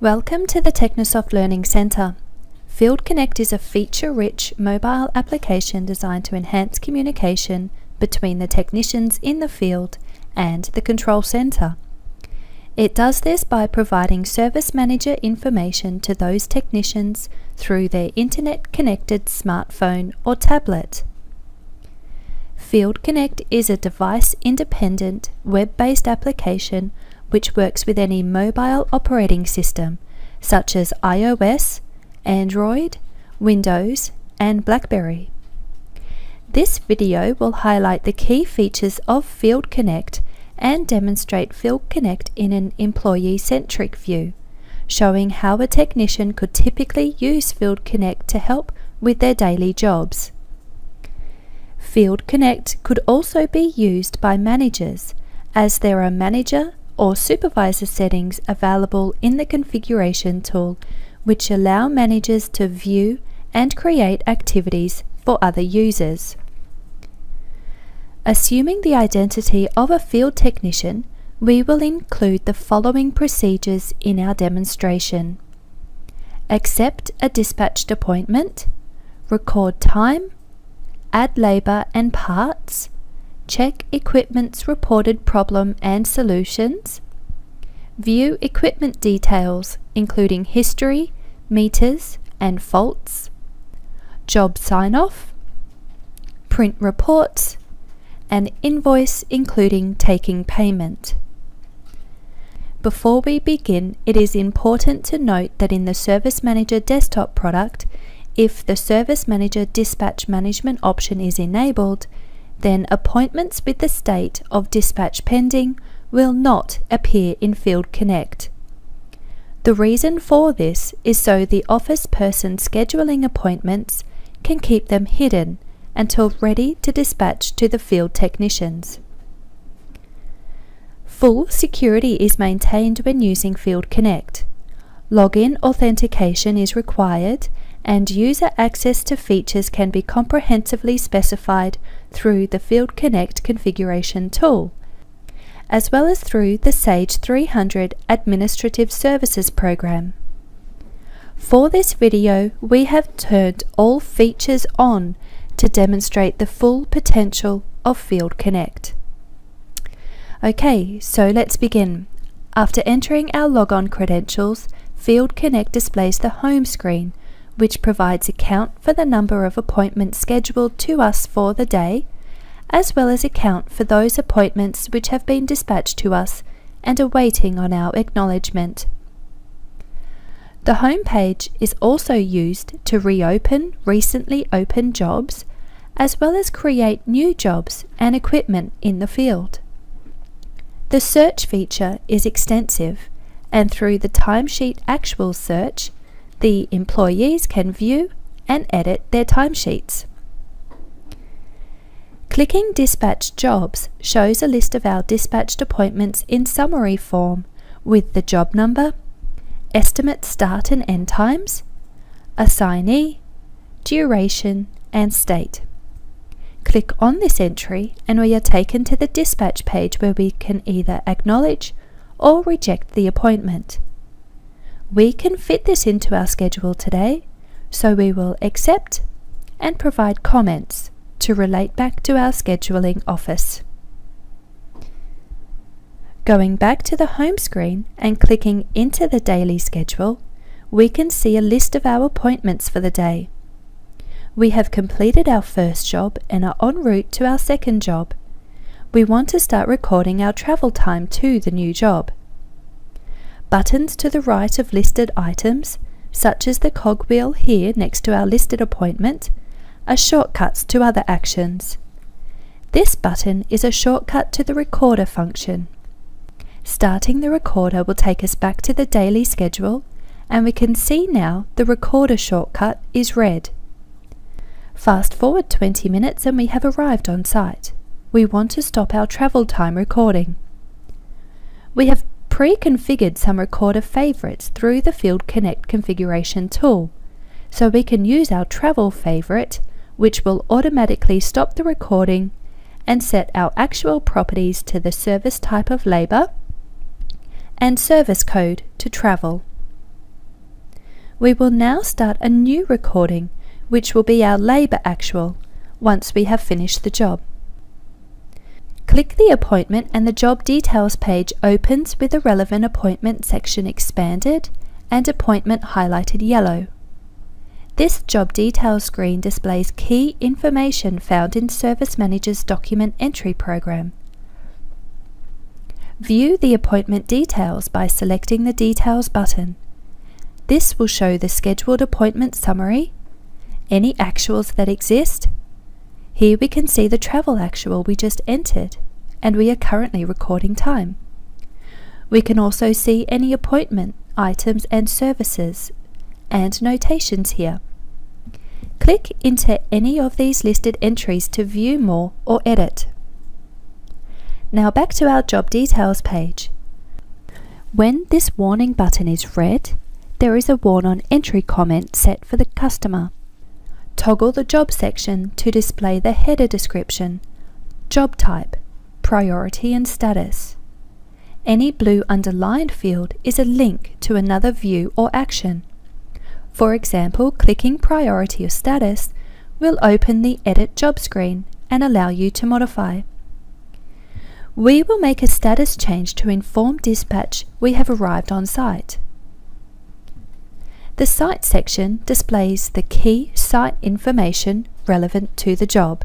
Welcome to the Technosoft Learning Centre. Field Connect is a feature-rich mobile application designed to enhance communication between the technicians in the field and the control centre. It does this by providing service manager information to those technicians through their internet-connected smartphone or tablet. Field Connect is a device-independent, web-based application which works with any mobile operating system such as iOS, Android, Windows, and BlackBerry. This video will highlight the key features of Field Connect and demonstrate Field Connect in an employee-centric view, showing how a technician could typically use Field Connect to help with their daily jobs. Field Connect could also be used by managers, as there are manager or supervisor settings available in the configuration tool which allow managers to view and create activities for other users. Assuming the identity of a field technician, we will include the following procedures in our demonstration: accept a dispatched appointment, record time, add labour and parts, check equipment's reported problem and solutions, view equipment details including history, meters and faults, job sign-off, print reports, and invoice including taking payment. Before we begin, it is important to note that in the Service Manager desktop product, if the Service Manager dispatch management option is enabled, then appointments with the state of dispatch pending will not appear in Field Connect. The reason for this is so the office person scheduling appointments can keep them hidden until ready to dispatch to the field technicians. Full security is maintained when using Field Connect. Login authentication is required, and user access to features can be comprehensively specified through the Field Connect configuration tool, as well as through the Sage 300 Administrative Services program. For this video, we have turned all features on to demonstrate the full potential of Field Connect. Okay, so let's begin. After entering our logon credentials, Field Connect displays the home screen, which provides a count for the number of appointments scheduled to us for the day, as well as a count for those appointments which have been dispatched to us and are waiting on our acknowledgement. The home page is also used to reopen recently opened jobs, as well as create new jobs and equipment in the field. The search feature is extensive, and through the timesheet actual search, the employees can view and edit their timesheets. Clicking Dispatch Jobs shows a list of our dispatched appointments in summary form with the job number, estimate start and end times, assignee, duration, and state. Click on this entry and we are taken to the dispatch page where we can either acknowledge or reject the appointment. We can fit this into our schedule today, so we will accept and provide comments to relate back to our scheduling office. Going back to the home screen and clicking into the daily schedule, we can see a list of our appointments for the day. We have completed our first job and are en route to our second job. We want to start recording our travel time to the new job. Buttons to the right of listed items, such as the cogwheel here next to our listed appointment, are shortcuts to other actions. This button is a shortcut to the recorder function. Starting the recorder will take us back to the daily schedule, and we can see now the recorder shortcut is red. Fast forward 20 minutes and we have arrived on site. We want to stop our travel time recording. We have pre-configured some recorder favorites through the Field Connect configuration tool, so we can use our travel favorite, which will automatically stop the recording, and set our actual properties to the service type of labour and service code to travel. We will now start a new recording, which will be our labour actual, once we have finished the job. Click the appointment and the job details page opens with the relevant appointment section expanded and appointment highlighted yellow. This job details screen displays key information found in Service Manager's document entry program. View the appointment details by selecting the Details button. This will show the scheduled appointment summary, any actuals that exist. Here we can see the travel actual we just entered, and we are currently recording time. We can also see any appointment, items and services, and notations here. Click into any of these listed entries to view more or edit. Now back to our job details page. When this warning button is red, there is a warn on entry comment set for the customer. Toggle the job section to display the header description, job type, priority and status. Any blue underlined field is a link to another view or action. For example, clicking priority or status will open the Edit Job screen and allow you to modify. We will make a status change to inform dispatch we have arrived on site. The Site section displays the key site information relevant to the job.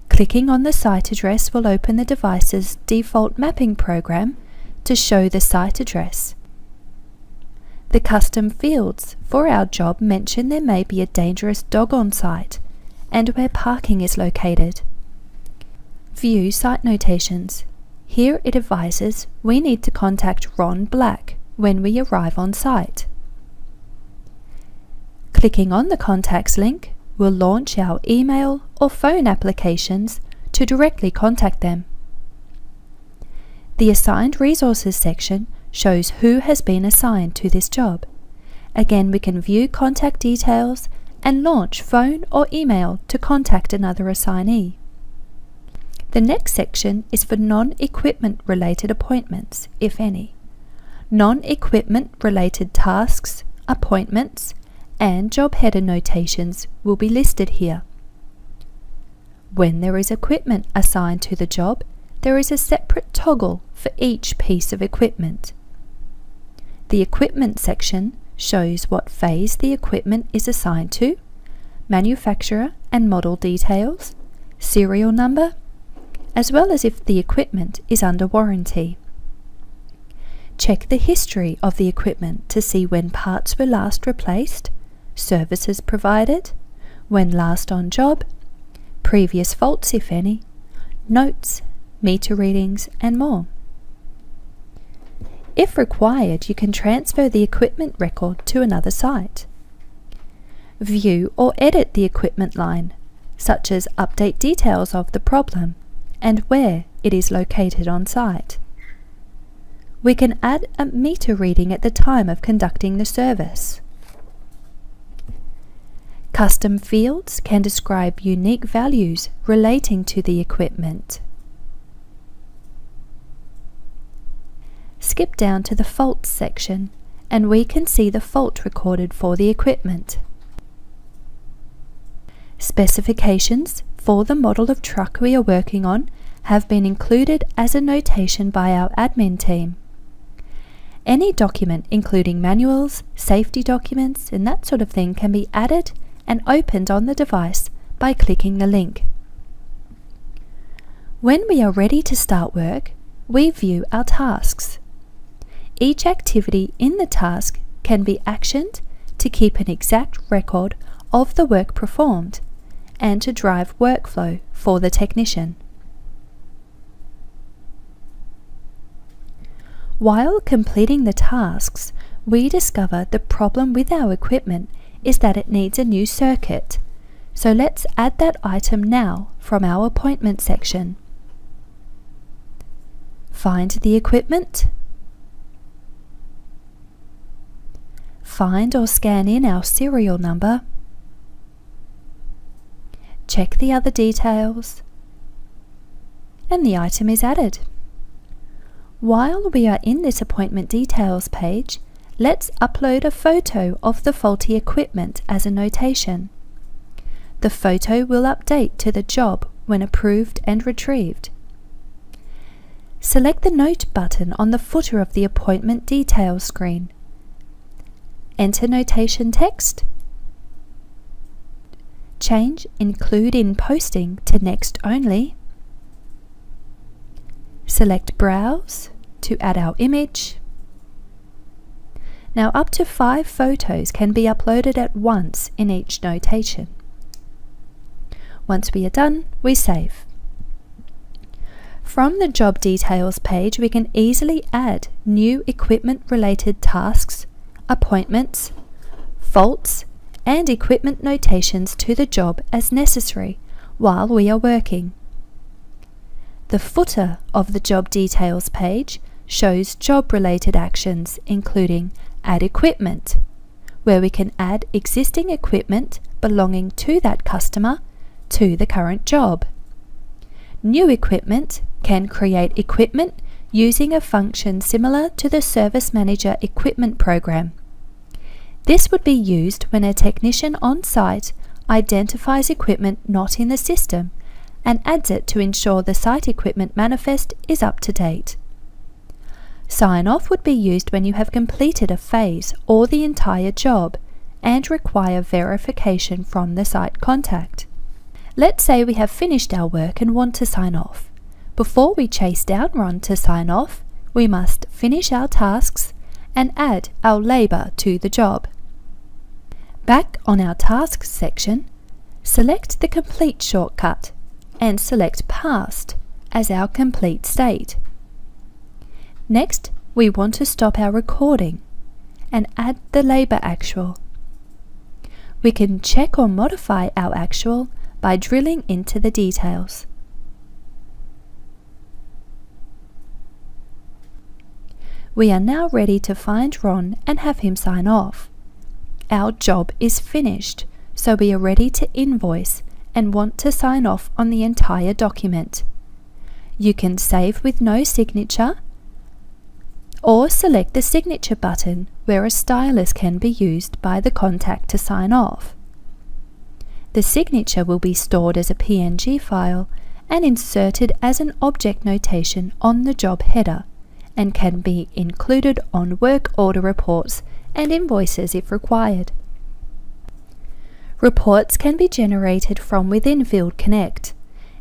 Clicking on the site address will open the device's default mapping program to show the site address. The custom fields for our job mention there may be a dangerous dog on site and where parking is located. View site notations. Here it advises we need to contact Ron Black when we arrive on site. Clicking on the contacts link will launch our email or phone applications to directly contact them. The Assigned Resources section shows who has been assigned to this job. Again, we can view contact details and launch phone or email to contact another assignee. The next section is for non-equipment related appointments, if any. Non-equipment related tasks, appointments, and job header notations will be listed here. When there is equipment assigned to the job, there is a separate toggle for each piece of equipment. The Equipment section shows what phase the equipment is assigned to, manufacturer and model details, serial number, as well as if the equipment is under warranty. Check the history of the equipment to see when parts were last replaced, services provided, when last on job, previous faults if any, notes, meter readings and more. If required, you can transfer the equipment record to another site. View or edit the equipment line, such as update details of the problem and where it is located on site. We can add a meter reading at the time of conducting the service. Custom fields can describe unique values relating to the equipment. Skip down to the Faults section and we can see the fault recorded for the equipment. Specifications for the model of truck we are working on have been included as a notation by our admin team. Any document including manuals, safety documents and that sort of thing can be added and opened on the device by clicking the link. When we are ready to start work, we view our tasks. Each activity in the task can be actioned to keep an exact record of the work performed and to drive workflow for the technician. While completing the tasks, we discover the problem with our equipment is that it needs a new circuit. So let's add that item now from our appointment section. Find the equipment. Find or scan in our serial number. Check the other details. And the item is added. While we are in this appointment details page, Let's upload a photo of the faulty equipment as a notation. The photo will update to the job when approved and retrieved. Select the Note button on the footer of the Appointment Details screen. Enter notation text. Change Include in Posting to Next Only. Select Browse to add our image. Now up to 5 photos can be uploaded at once in each notation. Once we are done, we save. From the Job Details page, we can easily add new equipment-related tasks, appointments, faults, and equipment notations to the job as necessary while we are working. The footer of the Job Details page shows job-related actions, including Add Equipment, where we can add existing equipment belonging to that customer to the current job. New Equipment can create equipment using a function similar to the Service Manager Equipment program. This would be used when a technician on site identifies equipment not in the system and adds it to ensure the site equipment manifest is up to date. Sign Off would be used when you have completed a phase or the entire job and require verification from the site contact. Let's say we have finished our work and want to sign off. Before we chase down Ron to sign off, we must finish our tasks and add our labour to the job. Back on our Tasks section, select the Complete shortcut and select Past as our complete state. Next, we want to stop our recording and add the labour actual. We can check or modify our actual by drilling into the details. We are now ready to find Ron and have him sign off. Our job is finished, so we are ready to invoice and want to sign off on the entire document. You can save with no signature or select the Signature button where a stylus can be used by the contact to sign off. The signature will be stored as a PNG file and inserted as an object notation on the job header and can be included on work order reports and invoices if required. Reports can be generated from within Field Connect.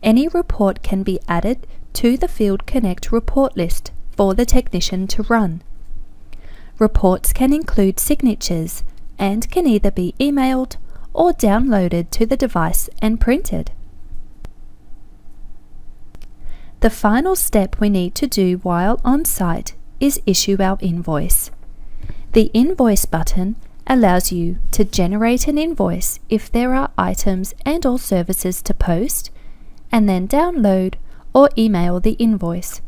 Any report can be added to the Field Connect report list for the technician to run. Reports can include signatures and can either be emailed or downloaded to the device and printed. The final step we need to do while on site is issue our invoice. The Invoice button allows you to generate an invoice if there are items and or services to post, and then download or email the invoice.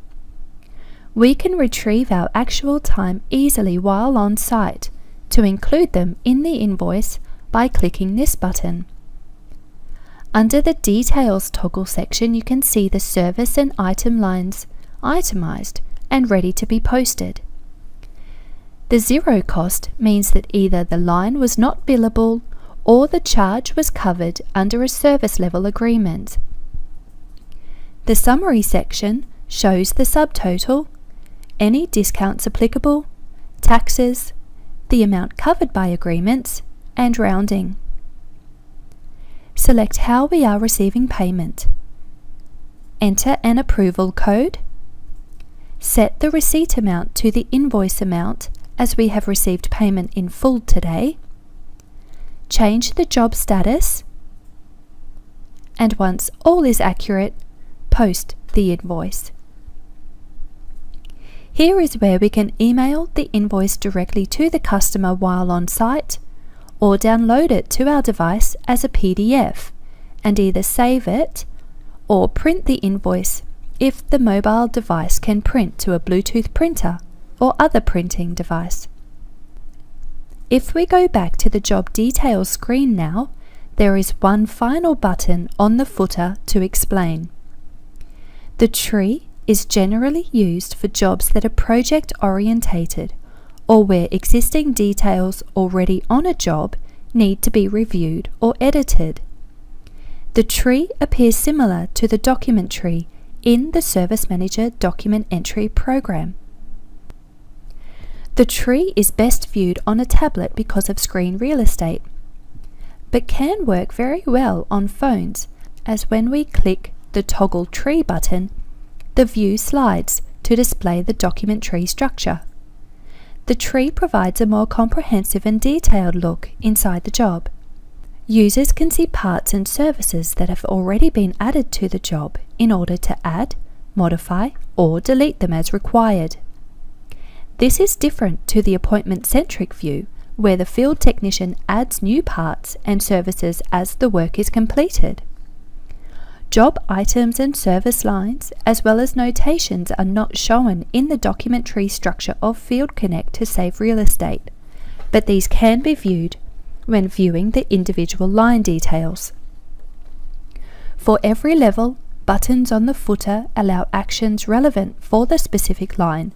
We can retrieve our actual time easily while on site to include them in the invoice by clicking this button. Under the Details toggle section, you can see the service and item lines itemized and ready to be posted. The zero cost means that either the line was not billable or the charge was covered under a service level agreement. The Summary section shows the subtotal, any discounts applicable, taxes, the amount covered by agreements, and rounding. Select how we are receiving payment. Enter an approval code. Set the receipt amount to the invoice amount as we have received payment in full today. Change the job status. And once all is accurate, post the invoice. Here is where we can email the invoice directly to the customer while on site, or download it to our device as a PDF and either save it or print the invoice if the mobile device can print to a Bluetooth printer or other printing device. If we go back to the Job Details screen now, there is one final button on the footer to explain. The tree is generally used for jobs that are project orientated or where existing details already on a job need to be reviewed or edited. The tree appears similar to the document tree in the Service Manager document entry program. The tree is best viewed on a tablet because of screen real estate, but can work very well on phones, as when we click the Toggle Tree button, the view slides to display the document tree structure. The tree provides a more comprehensive and detailed look inside the job. Users can see parts and services that have already been added to the job in order to add, modify, or delete them as required. This is different to the appointment-centric view, where the field technician adds new parts and services as the work is completed. Job items and service lines, as well as notations, are not shown in the document tree structure of Field Connect to save real estate, but these can be viewed when viewing the individual line details. For every level, buttons on the footer allow actions relevant for the specific line,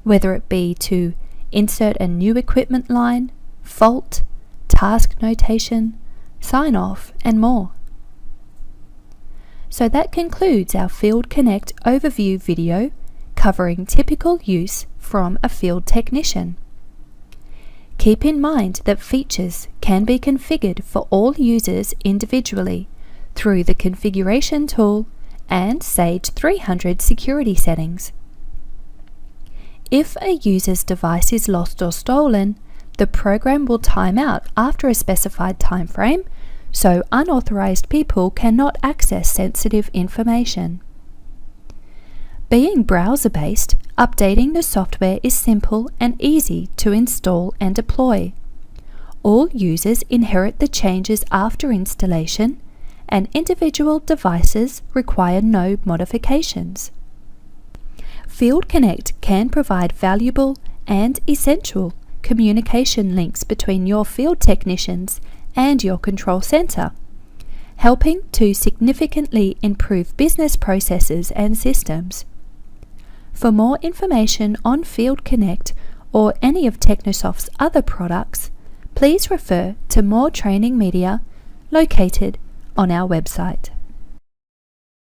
whether it be to insert a new equipment line, fault, task notation, sign off, and more. So that concludes our Field Connect overview video covering typical use from a field technician. Keep in mind that features can be configured for all users individually through the Configuration tool and Sage 300 security settings. If a user's device is lost or stolen, the program will time out after a specified time frame, so unauthorized people cannot access sensitive information. Being browser-based, updating the software is simple and easy to install and deploy. All users inherit the changes after installation, and individual devices require no modifications. Field Connect can provide valuable and essential communication links between your field technicians and your control center, helping to significantly improve business processes and systems. For more information on Field Connect or any of Technosoft's other products, please refer to more training media located on our website.